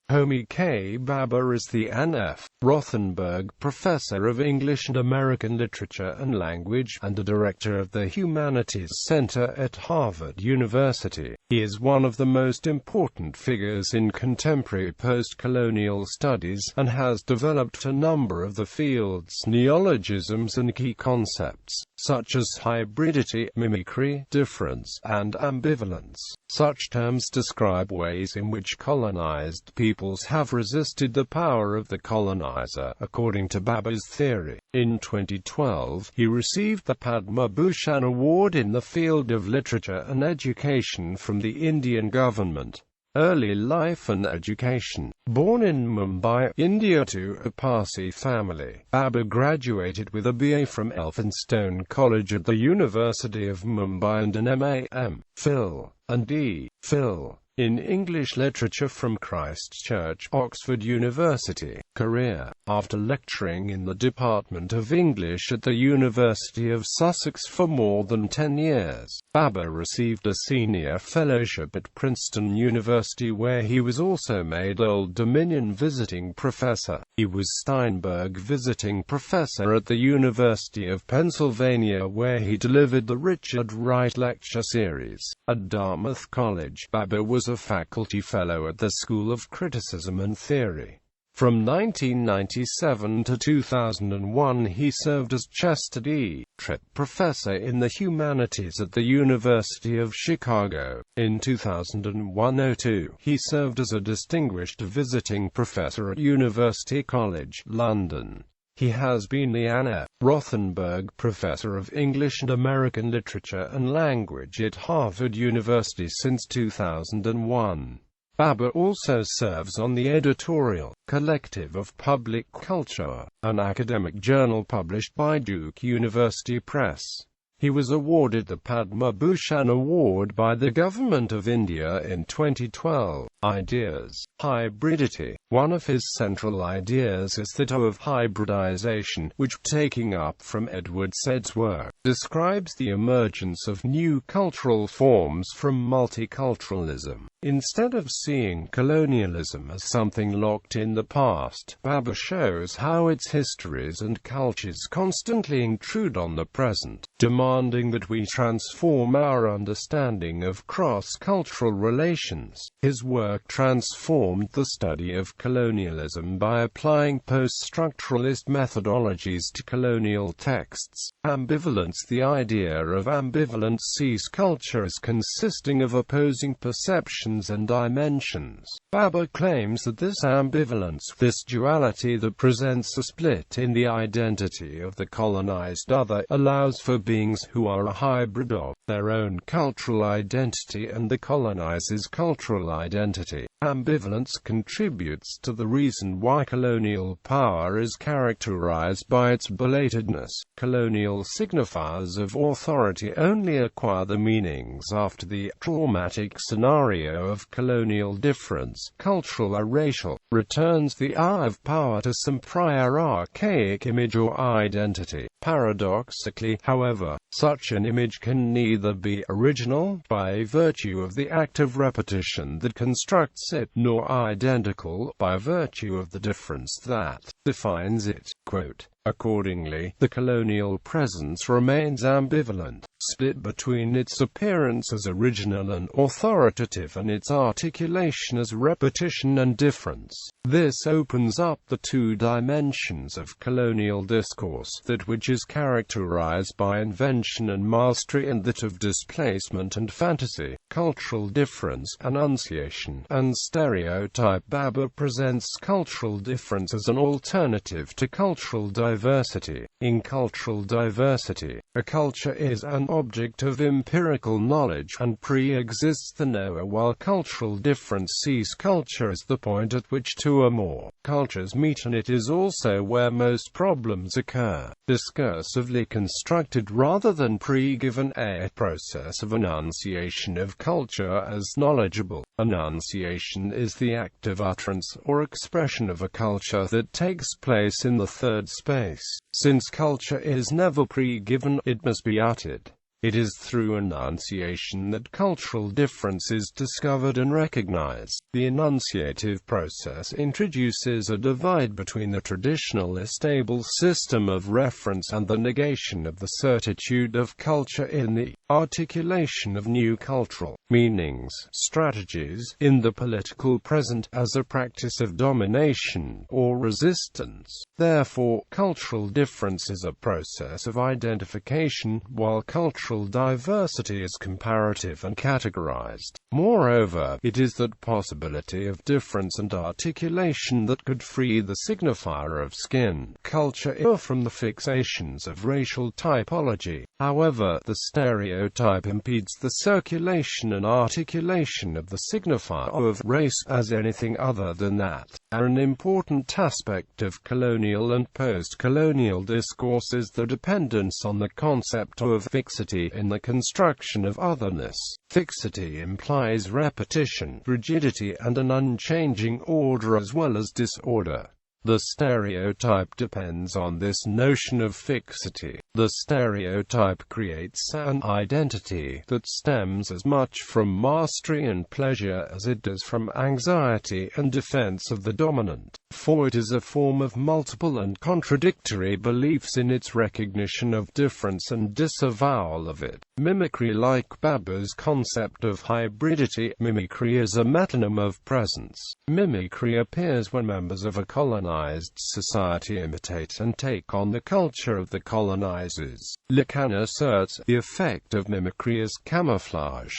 Homi K.Bhabha is the Anne F. Rothenberg Professor of English and American Literature and Language, and a director of the Humanities Center at Harvard University. He is one of the most important figures in contemporary post-colonial studies, and has developed a number of the field's neologisms and key concepts, such as hybridity, mimicry, difference, and ambivalence. Such terms describe ways in which colonized peoples have resisted the power of the colonizer, according to Bhabha's theory. In 2012, he received the Padma Bhushan Award in the field of literature and education from the Indian government. Early life and education. Born in Mumbai, India to a Parsi family, Bhabha graduated with a BA from Elphinstone College at the University of Mumbai and an MA, M.Phil, and D.Phil in English Literature from Christ Church, Oxford University. Career. After lecturing in the Department of English at the University of Sussex for more than 10 years, Bhabha received a senior fellowship at Princeton University, where he was also made Old Dominion visiting professor. He was Steinberg visiting professor at the University of Pennsylvania, where he delivered the Richard Wright Lecture Series. At Dartmouth College, Bhabha was a faculty fellow at the School of Criticism and Theory. From 1997 to 2001 he served as Chester D. Tripp Professor in the Humanities at the University of Chicago. In 2001-02, he served as a Distinguished Visiting Professor at University College, London. He has been the Anne F. Rothenberg Professor of English and American Literature and Language at Harvard University since 2001. Bhabha also serves on the editorial collective of Public Culture, an academic journal published by Duke University Press. He was awarded the Padma Bhushan Award by the Government of India in 2012. Ideas. Hybridity. One of his central ideas is that of hybridization, which, taking up from Edward Said's work, describes the emergence of new cultural forms from multiculturalism. Instead of seeing colonialism as something locked in the past, Bhabha shows how its histories and cultures constantly intrude on the present, demanding that we transform our understanding of cross-cultural relations. His work transformed the study of colonialism by applying post-structuralist methodologies to colonial texts. Ambivalence. The idea of ambivalence sees culture as consisting of opposing perceptions and dimensions. Bhabha claims that this ambivalence, this duality that presents a split in the identity of the colonized other, allows for beings who are a hybrid of their own cultural identity and the colonizer's cultural identity. Ambivalence contributes to the reason why colonial power is characterized by its belatedness. Colonial signifiers of authority only acquire the meanings after the traumatic scenario of colonial difference, cultural or racial, returns the eye of power to some prior archaic image or identity. Paradoxically, however, such an image can neither be original, by virtue of the act of repetition that constructs it, nor identical, by virtue of the difference that defines it. Quote, accordingly, the colonial presence remains ambivalent, split between its appearance as original and authoritative and its articulation as repetition and difference. This opens up the two dimensions of colonial discourse, that which is characterized by invention and mastery, and that of displacement and fantasy, cultural difference, enunciation, and stereotype. Bhabha presents cultural difference as an alternative to cultural diversity. In cultural diversity, a culture is an object of empirical knowledge, and pre-exists the knower, while cultural difference sees culture as the point at which two or more cultures meet, and it is also where most problems occur. Discursively constructed rather than pre-given, a process of enunciation of culture as knowledgeable. Enunciation is the act of utterance or expression of a culture that takes place in the third space. Since culture is never pre-given, it must be uttered. It is through enunciation that cultural difference is discovered and recognized. The enunciative process introduces a divide between the traditional stable system of reference and the negation of the certitude of culture in the articulation of new cultural meanings, strategies, in the political present, as a practice of domination or resistance. Therefore, cultural difference is a process of identification, while cultural diversity is comparative and categorized. Moreover, it is that possibility of difference and articulation that could free the signifier of skin, culture, from the fixations of racial typology. However, the stereotype impedes the circulation and articulation of the signifier of race as anything other than that. An important aspect of colonial and post-colonial discourse is the dependence on the concept of fixity in the construction of otherness. Fixity implies repetition, rigidity, and an unchanging order as well as disorder. The stereotype depends on this notion of fixity. The stereotype creates an identity that stems as much from mastery and pleasure as it does from anxiety and defense of the dominant, for it is a form of multiple and contradictory beliefs in its recognition of difference and disavowal of it. Mimicry, like Bhabha's concept of hybridity, mimicry is a metonym of presence. Mimicry appears when members of a colonized society imitate and take on the culture of the colonizers. Lacan asserts the effect of mimicry is camouflage.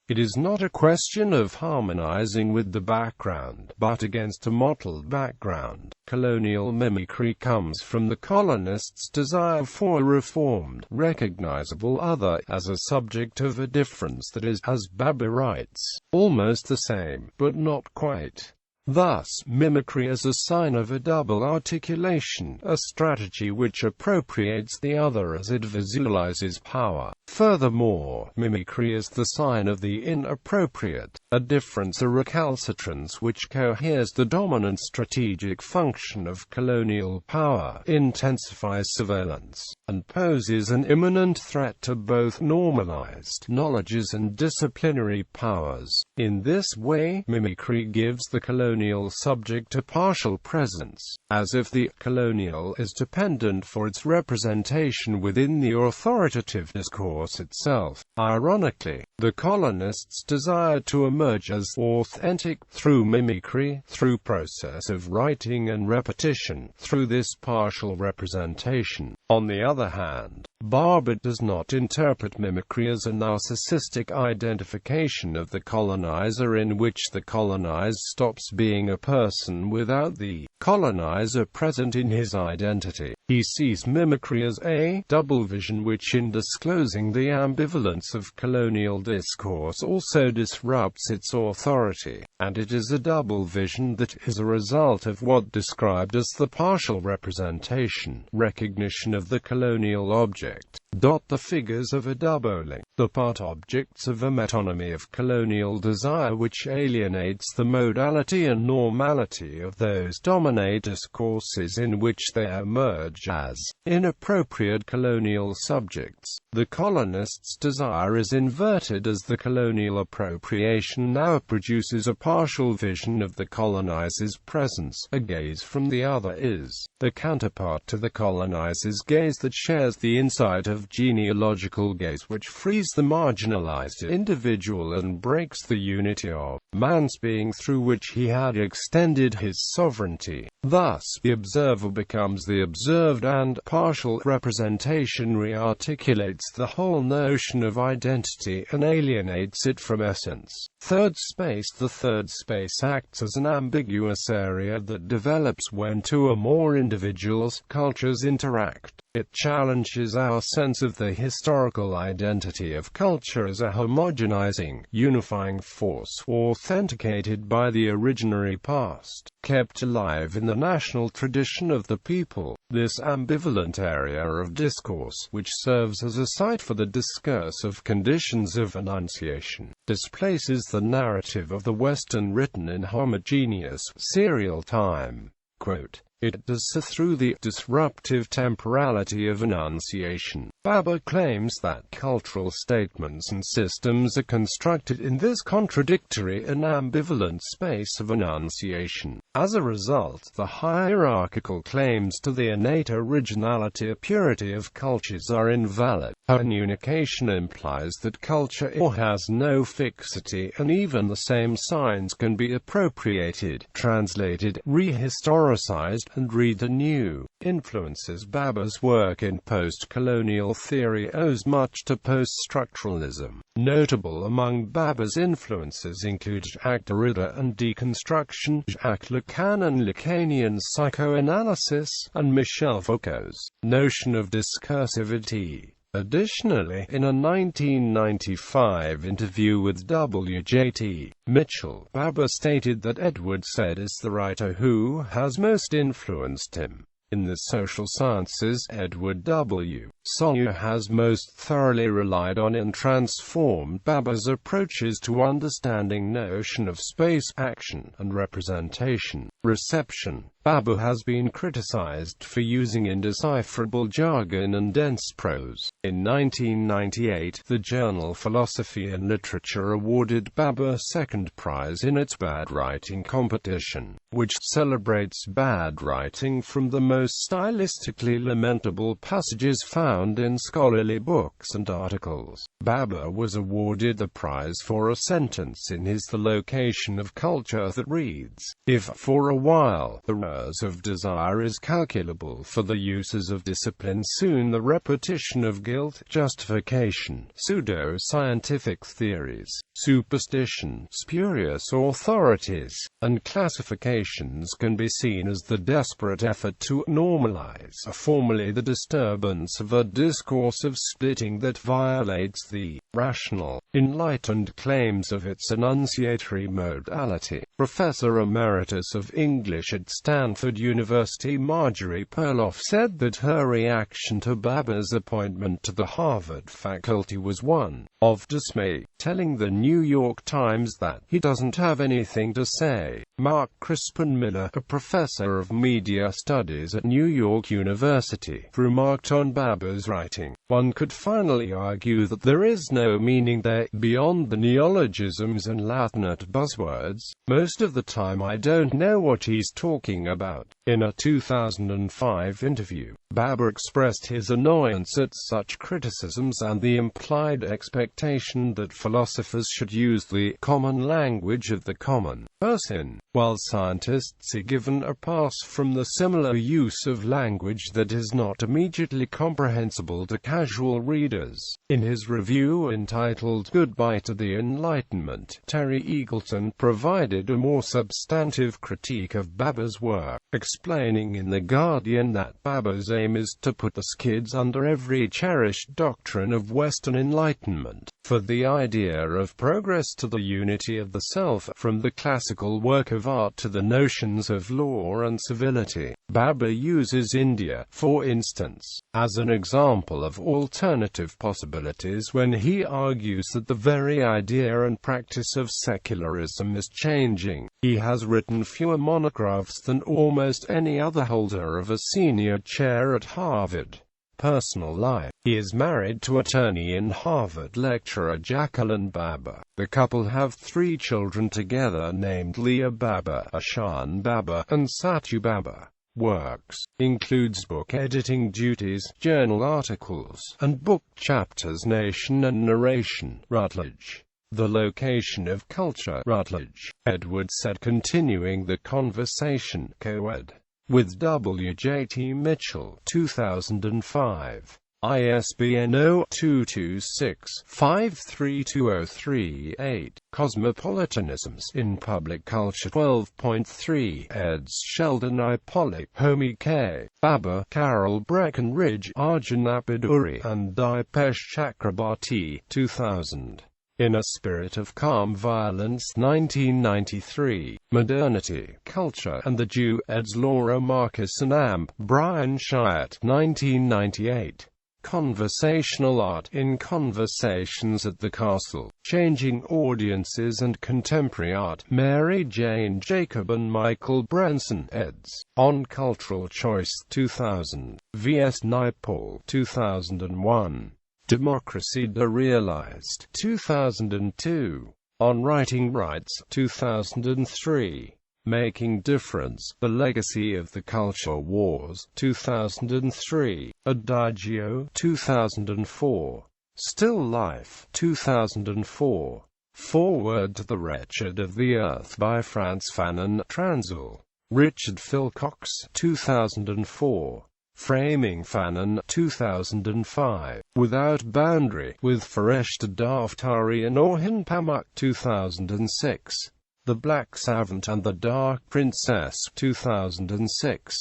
It is not a question of harmonizing with the background, but against a mottled background. Colonial mimicry comes from the colonists' desire for a reformed, recognizable other, as a subject of a difference that is, as Bhabha writes, almost the same, but not quite. Thus, mimicry is a sign of a double articulation, a strategy which appropriates the other as it visualizes power. Furthermore, mimicry is the sign of the inappropriate, a difference, a recalcitrance which coheres the dominant strategic function of colonial power, intensifies surveillance, and poses an imminent threat to both normalized knowledges and disciplinary powers. In this way, mimicry gives the colonial subject a partial presence, as if the colonial is dependent for its representation within the authoritative discourse itself. Ironically, the colonists desire to emerge as authentic through mimicry, through process of writing and repetition, through this partial representation. On the other hand, Bhabha does not interpret mimicry as a narcissistic identification of the colonizer in which the colonized stops being a person without the colonizer present in his identity. He sees mimicry as a double vision which, in disclosing the ambivalence of colonial discourse, also disrupts its authority, and it is a double vision that is a result of what described as the partial representation, recognition of the colonial object. The figures of a doubling, the part objects of a metonymy of colonial desire which alienates the modality and normality of those dominate discourses in which they emerge as inappropriate colonial subjects. The colonists' desire is inverted as the colonial appropriation now produces a partial vision of the colonizer's presence. A gaze from the other is the counterpart to the colonizer's gaze that shares the insight of genealogical gaze, which frees the marginalized individual and breaks the unity of man's being through which he had extended his sovereignty. Thus, the observer becomes the observed, and partial representation rearticulates the whole notion of identity and alienates it from essence. Third space. The third space acts as an ambiguous area that develops when two or more individuals, cultures interact. It challenges our sense of the historical identity of culture as a homogenizing, unifying force, authenticated by the originary past, kept alive in the national tradition of the people. This ambivalent area of discourse, which serves as a site for the discourse of conditions of enunciation, displaces the narrative of the Western written in homogeneous, serial time. Quote, It does so through the disruptive temporality of enunciation. Bhabha claims that cultural statements and systems are constructed in this contradictory and ambivalent space of enunciation. As a result, the hierarchical claims to the innate originality or purity of cultures are invalid. Communication implies that culture has no fixity, and even the same signs can be appropriated, translated, rehistoricized, and read anew. Influences. Bhabha's work in post-colonial theory owes much to post-structuralism. Notable among Bhabha's influences include Jacques Derrida and deconstruction, Jacques Lacan and Lacanian psychoanalysis, and Michel Foucault's notion of discursivity. Additionally, in a 1995 interview with W.J.T. Mitchell, Bhabha stated that Edward Said is the writer who has most influenced him. In the social sciences, Edward W. Sawyer has most thoroughly relied on and transformed Bhabha's approaches to understanding notion of space, action, and representation. Reception. Bhabha has been criticized for using indecipherable jargon and dense prose. In 1998, the journal Philosophy and Literature awarded Bhabha a second prize in its bad writing competition, which celebrates bad writing from the most stylistically lamentable passages found in scholarly books and articles. Bhabha was awarded the prize for a sentence in his The Location of Culture that reads, "If for a while the ruse of desire is calculable for the uses of discipline, soon the repetition of guilt, justification, pseudo-scientific theories, superstition, spurious authorities, and classifications can be seen as the desperate effort to normalize formally the disturbance of a discourse of splitting that violates the rational, enlightened claims of its enunciatory modality." Professor Emeritus of English at Stanford University Marjorie Perloff said that her reaction to Bhabha's appointment to the Harvard faculty was one of dismay, telling the New York Times that he doesn't have anything to say. Mark Crispin Miller, a professor of media studies at New York University, remarked on Bhabha's writing, "One could finally argue that there is no meaning there, beyond the neologisms and Latinate buzzwords. Most of the time I don't know what he's talking about." In a 2005 interview, Bhabha expressed his annoyance at such criticisms and the implied expectation that philosophers should use the common language of the common person, while scientists are given a pass from the similar use of language that is not immediately comprehensible to casual readers. In his review entitled Goodbye to the Enlightenment, Terry Eagleton provided a more substantive critique of Bhabha's work, explaining in The Guardian that Bhabha's aim is to put the skids under every cherished doctrine of Western Enlightenment, for the idea of progress to the unity of the self, from the classical work of art to the notions of law and civility. Bhabha uses India, for instance, as an example of alternative possibilities when he argues that the very idea and practice of secularism is changing. He has written fewer monographs than almost any other holder of a senior chair at Harvard. Personal life. He is married to attorney and Harvard lecturer Jacqueline Bhabha. The couple have 3 children together named Leah Bhabha, Ashan Bhabha, and Satu Bhabha. Works includes book editing duties, journal articles, and book chapters. Nation and Narration, Routledge. The Location of Culture, Routledge. Edward Said, continuing the conversation, co-ed. With W.J.T. Mitchell, 2005. ISBN 0226-532038. Cosmopolitanisms in Public Culture 12.3. eds. Sheldon I. Pollock, Homi K.Bhabha, Carol Breckenridge, Arjun Apiduri, and Dipesh Chakrabarti, 2000. In a Spirit of Calm Violence, 1993. Modernity, Culture, and the Jew, eds. Laura Marcus and Amp. Brian Chiat, 1998. Conversational art in Conversations at the Castle, Changing Audiences and Contemporary Art, Mary Jane Jacob and Michael Branson, eds. On Cultural Choice, 2000, V.S. Naipaul, 2001. Democracy Derealized, 2002. On Writing Rights, 2003. Making Difference, The Legacy of the Culture Wars, 2003. Adagio, 2004. Still Life, 2004. Foreword to The Wretched of the Earth by Frantz Fanon, Transl. Richard Philcox, 2004. Framing Fanon, 2005. Without Boundary, with Feresht Daftari and Orhan Pamuk, 2006. The Black Savant and the Dark Princess, 2006.